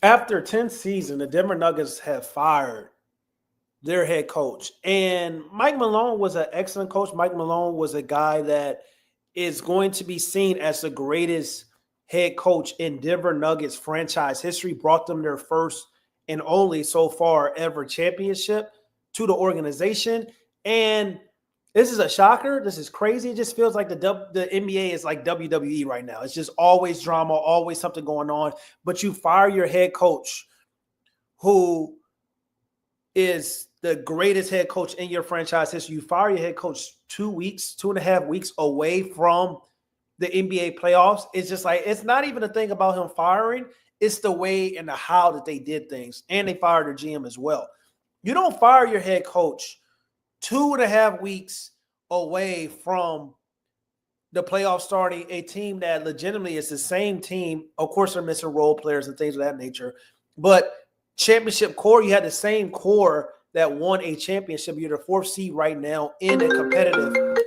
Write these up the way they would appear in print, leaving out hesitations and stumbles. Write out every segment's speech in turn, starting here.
After 10 seasons, the Denver Nuggets have fired their head coach. And Mike Malone was an excellent coach. Mike Malone was a guy that is going to be seen as the greatest head coach in Denver Nuggets franchise history, brought them their first and only so far ever championship to the organization. And this is a shocker. This is crazy. It just feels like the NBA is like WWE right now. It's just always drama, always something going on. But you fire your head coach who is the greatest head coach in your franchise history. You fire your head coach 2.5 weeks away from the NBA playoffs. It's just like, it's not even a thing about him firing. It's the way and the how that they did things. And they fired their GM as well. You don't fire your head coach 2.5 weeks away from the playoffs starting, a team that legitimately is the same team. Of course, they're missing role players and things of that nature. But championship core, you had the same core that won a championship. You're the fourth seed right now in a competitive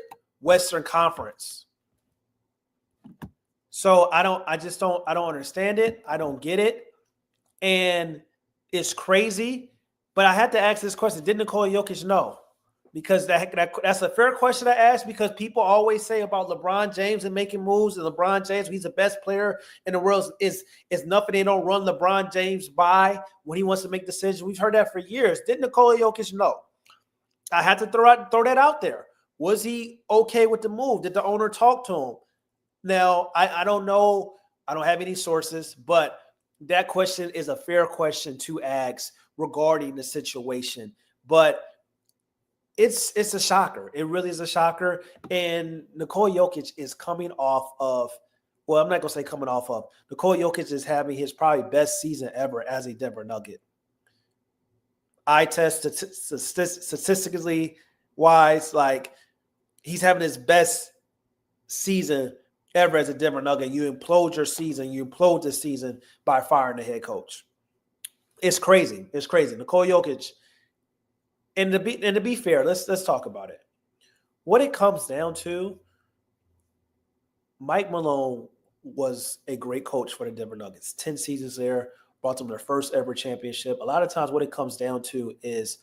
Western Conference. So I don't understand it. I don't get it. And it's crazy. But I had to ask this question. Did Nikola Jokic know? Because that's a fair question to ask, because people always say about LeBron James and making moves, and LeBron James, he's the best player in the world. Is nothing they don't run LeBron James by when he wants to make decisions. We've heard that for years. Did Nikola Jokic know? I had to throw that out there. Was he okay with the move? Did the owner talk to him? Now, I don't know. I don't have any sources, but that question is a fair question to ask regarding the situation. But it's a shocker. It really is a shocker. And Nikola Jokic is coming off of, well, I'm not going to say coming off of. Nikola Jokic is having his probably best season ever as a Denver Nugget. Eye test statistically wise, like, he's having his best season ever as a Denver Nugget. You implode your season. You implode this season by firing the head coach. It's crazy. It's crazy. Nikola Jokic. And to be fair, let's talk about it. What it comes down to, Mike Malone was a great coach for the Denver Nuggets. 10 seasons there, brought them their first ever championship. A lot of times what it comes down to is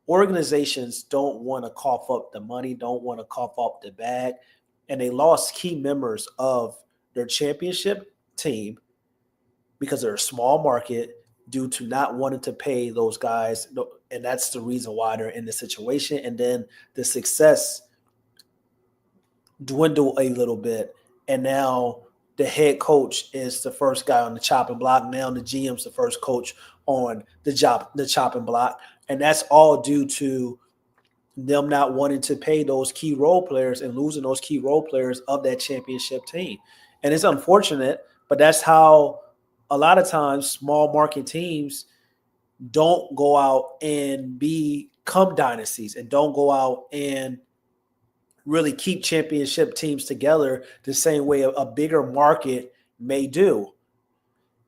organizations don't want to cough up the money, don't want to cough up the bag, and they lost key members of their championship team because they're a small market due to not wanting to pay those guys. And that's the reason why they're in this situation. And then the success dwindled a little bit. And now the head coach is the first guy on the chopping block. Now the GM's the first coach on the chopping block. And that's all due to them not wanting to pay those key role players and losing those key role players of that championship team. And it's unfortunate, but that's how a lot of times small market teams don't go out and become dynasties and don't go out and really keep championship teams together the same way a bigger market may do.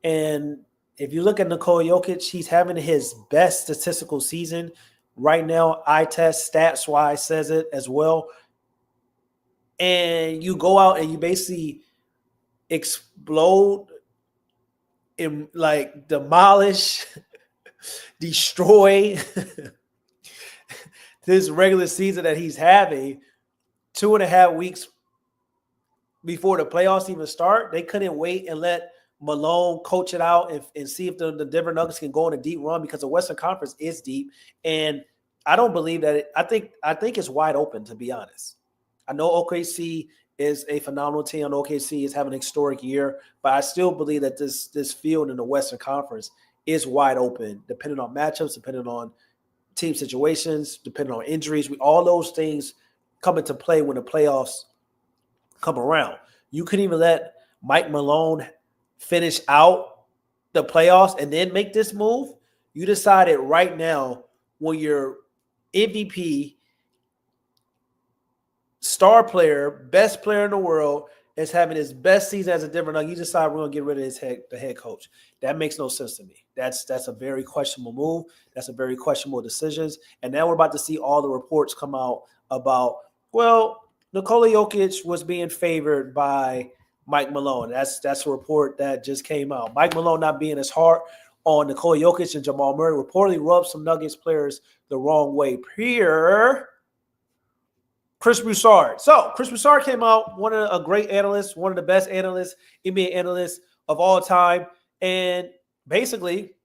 And if you look at Nikola Jokic, he's having his best statistical season right now. Eye test stats wise says it as well. And you go out and you basically explode and like demolish, destroy this regular season that he's having 2.5 weeks before the playoffs even start. They couldn't wait and let Malone coach it out and see if the Denver Nuggets can go on a deep run, because the Western Conference is deep. And I don't believe that I think it's wide open, to be honest. I know OKC is a phenomenal team. OKC is having an historic year, but I still believe that this field in the Western Conference is wide open, depending on matchups, depending on team situations, depending on injuries. All those things come into play when the playoffs come around. You couldn't even let Mike Malone finish out the playoffs and then make this move. You decided right now, when your MVP, star player, best player in the world, is having his best season as a Denver Nugget, you decide we're going to get rid of the head coach. That makes no sense to me. That's a very questionable move. That's a very questionable decisions. And now we're about to see all the reports come out about, well, Nikola Jokic was being favored by Mike Malone. That's a report that just came out. Mike Malone not being as hard on Nikola Jokic and Jamal Murray reportedly rubbed some Nuggets players the wrong way. Here, Chris Broussard. So Chris Broussard came out, a great analyst, one of the best analysts, NBA analysts of all time. And basically,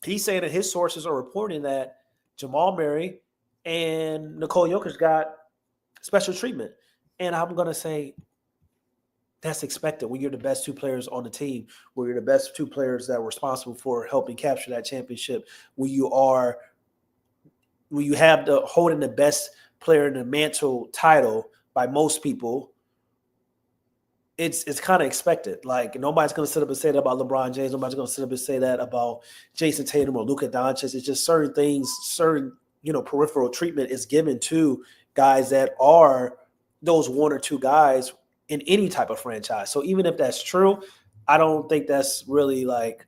he's saying that his sources are reporting that Jamal Murray and Nikola Jokic got special treatment. And I'm going to say that's expected when you're the best two players on the team, where you're the best two players that are responsible for helping capture that championship, when you have the holding the best player in the mantle title by most people. It's kind of expected. Like, nobody's going to sit up and say that about LeBron James. Nobody's going to sit up and say that about Jason Tatum or Luka Doncic. It's just certain things, peripheral treatment is given to guys that are those one or two guys in any type of franchise. So even if that's true, I don't think that's really like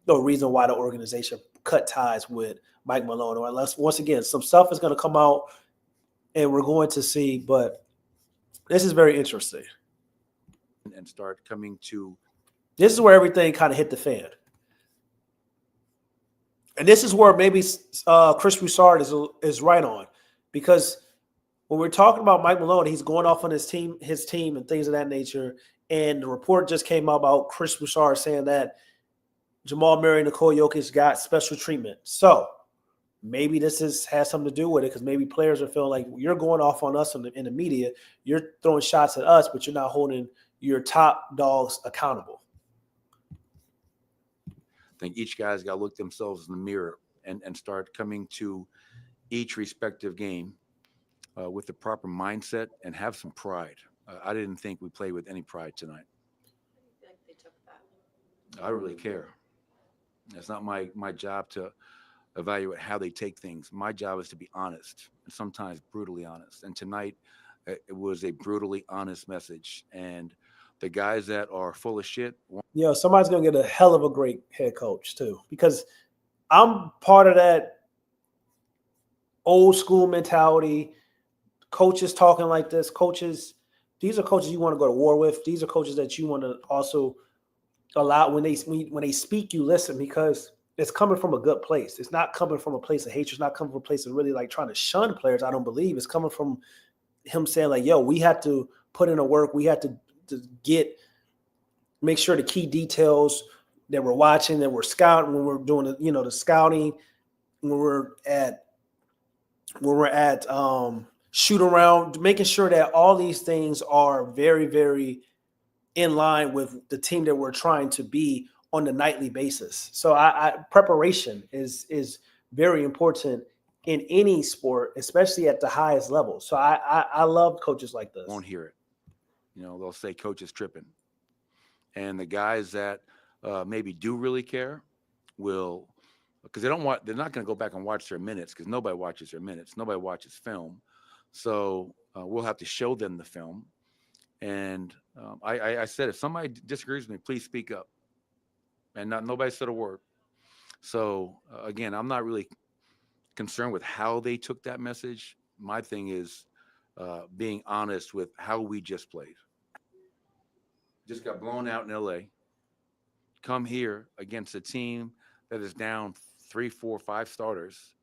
the reason why the organization cut ties with Mike Malone. Or unless, once again, some stuff is going to come out and we're going to see. But this is very interesting. And start coming to. This is where everything kind of hit the fan. And this is where maybe Chris Broussard is right on. Because when we're talking about Mike Malone, he's going off on his team and things of that nature. And the report just came out about Chris Broussard saying that Jamal Murray and Nikola Jokic got special treatment. So maybe this has something to do with it, because maybe players are feeling like you're going off on us in the media. You're throwing shots at us, but you're not holding your top dogs accountable. I think each guy's got to look themselves in the mirror and start coming to each respective game with the proper mindset and have some pride. I didn't think we played with any pride tonight. I feel like they took that. I don't really care. It's not my job to evaluate how they take things. My job is to be honest, and sometimes brutally honest. And tonight, it was a brutally honest message. And the guys that are full of shit. Somebody's going to get a hell of a great head coach too, because I'm part of that old school mentality. Coaches talking like this. These are coaches you want to go to war with. These are coaches that you want to also allow when they speak, you listen, because it's coming from a good place. It's not coming from a place of hatred. It's not coming from a place of really like trying to shun players. I don't believe it's coming from him saying like, yo, we have to put in the work. We have to make sure the key details that we're watching, that we're scouting, when we're doing the scouting, when we're at shoot around, making sure that all these things are very, very in line with the team that we're trying to be on a nightly basis. So preparation is very important in any sport, especially at the highest level. So I love coaches like this. Won't hear it. They'll say coach is tripping. And the guys that maybe do really care will, because they're not going to go back and watch their minutes, because nobody watches their minutes. Nobody watches film. So we'll have to show them the film. And I said, if somebody disagrees with me, please speak up. And nobody said a word. So again, I'm not really concerned with how they took that message. My thing is being honest with how we just played. Just got blown out in LA. Come here against a team that is down 3, 4, 5 starters,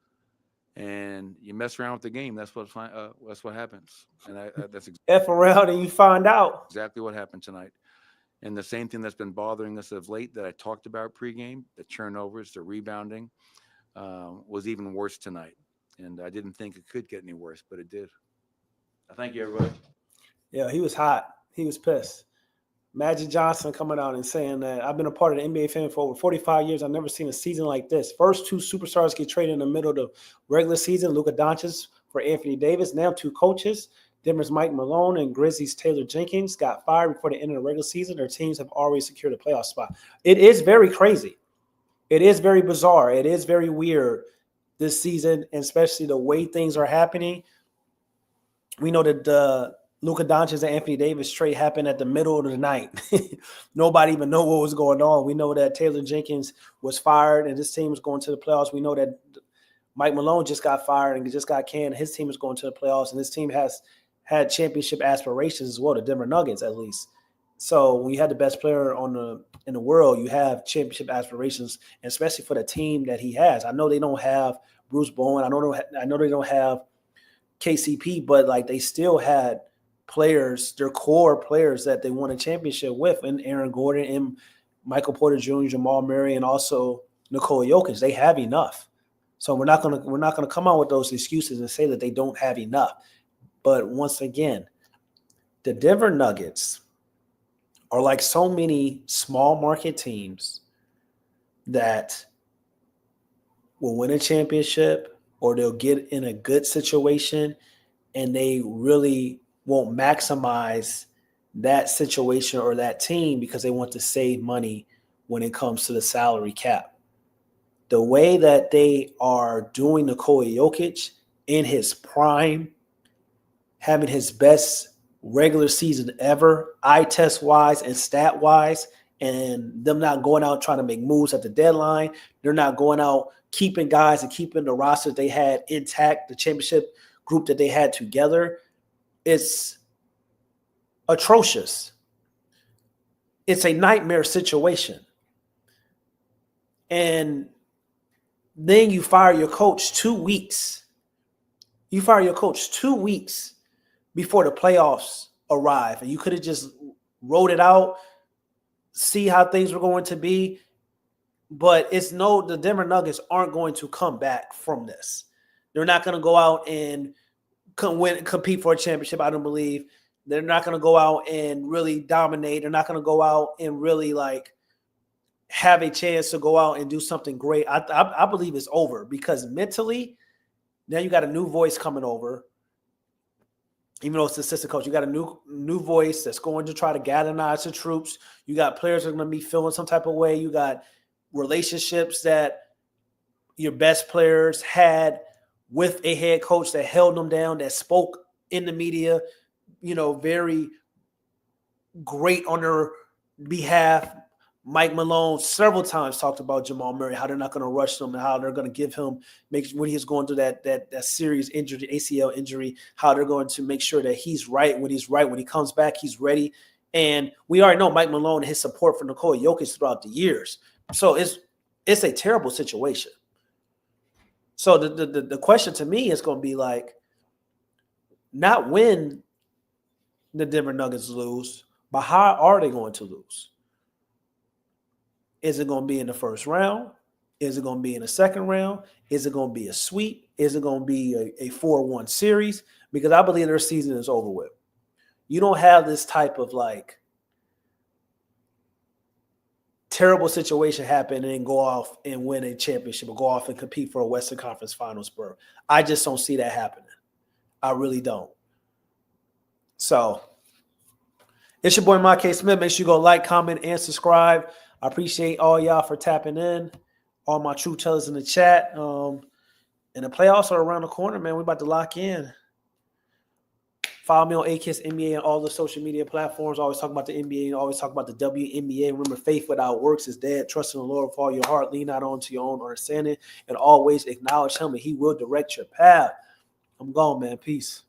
and you mess around with the game. That's what happens. And that's F around and you find out. Exactly what happened tonight. And the same thing that's been bothering us of late that I talked about pregame, the turnovers, the rebounding, was even worse tonight. And I didn't think it could get any worse, but it did. Thank you, everybody. Yeah, he was hot. He was pissed. Magic Johnson coming out and saying that I've been a part of the NBA family for over 45 years. I've never seen a season like this. First 2 superstars get traded in the middle of the regular season. Luka Doncic for Anthony Davis. Now 2 coaches. Denver's Mike Malone and Grizzlies' Taylor Jenkins got fired before the end of the regular season. Their teams have already secured a playoff spot. It is very crazy. It is very bizarre. It is very weird this season, and especially the way things are happening. We know that the Luka Doncic and Anthony Davis trade happened at the middle of the night. Nobody even knew what was going on. We know that Taylor Jenkins was fired and his team was going to the playoffs. We know that Mike Malone just got fired and just got canned. His team is going to the playoffs, and his team has had championship aspirations as well, the Denver Nuggets at least. So when you have the best player in the world, you have championship aspirations, and especially for the team that he has. I know they don't have Bruce Bowen. I know they don't have KCP, but like they still had players, their core players that they won a championship with, and Aaron Gordon and Michael Porter Jr., Jamal Murray, and also Nikola Jokic. They have enough. So we're not gonna come out with those excuses and say that they don't have enough. But once again, the Denver Nuggets are like so many small market teams that will win a championship or they'll get in a good situation and they really won't maximize that situation or that team because they want to save money when it comes to the salary cap. The way that they are doing Nikola Jokic in his prime, having his best regular season ever, eye test wise and stat wise, and them not going out trying to make moves at the deadline. They're not going out keeping guys and keeping the roster they had intact, the championship group that they had together. It's atrocious. It's a nightmare situation. And then you fire your coach 2 weeks. You fire your coach 2 weeks before the playoffs arrive, and you could have just wrote it out, see how things were going to be. But the Denver Nuggets aren't going to come back from this. They're not going to go out and compete for a championship, I don't believe. They're not going to go out and really dominate. They're not going to go out and really have a chance to go out and do something great. I believe it's over because mentally, now you got a new voice coming over. Even though it's the assistant coach, you got a new voice that's going to try to galvanize the troops. You got players that are going to be feeling some type of way. You got relationships that your best players had with a head coach that held them down, that spoke in the media, very great on their behalf. Mike Malone several times talked about Jamal Murray, how they're not going to rush him and how they're going to give him, when he's going through that serious injury, ACL injury, how they're going to make sure that he's right. When he comes back, he's ready. And we already know Mike Malone and his support for Nikola Jokic throughout the years. So it's a terrible situation. So the question to me is going to be not when the Denver Nuggets lose, but how are they going to lose? Is it going to be in the first round? Is it going to be in the second round? Is it going to be a sweep? Is it going to be a 4-1 series? Because I believe their season is over with. You don't have this type of terrible situation happen and then go off and win a championship or go off and compete for a Western Conference Finals berth. I just don't see that happening. I really don't. So it's your boy, Mike K. Smith. Make sure you go like, comment, and subscribe. I appreciate all y'all for tapping in, all my true tellers in the chat. And the playoffs are around the corner, man. We're about to lock in. Follow me on AKIS NBA and all the social media platforms. Always talk about the NBA and always talk about the WNBA. Remember, faith without works is dead. Trust in the Lord with all your heart. Lean not onto your own understanding. And always acknowledge him, and he will direct your path. I'm gone, man. Peace.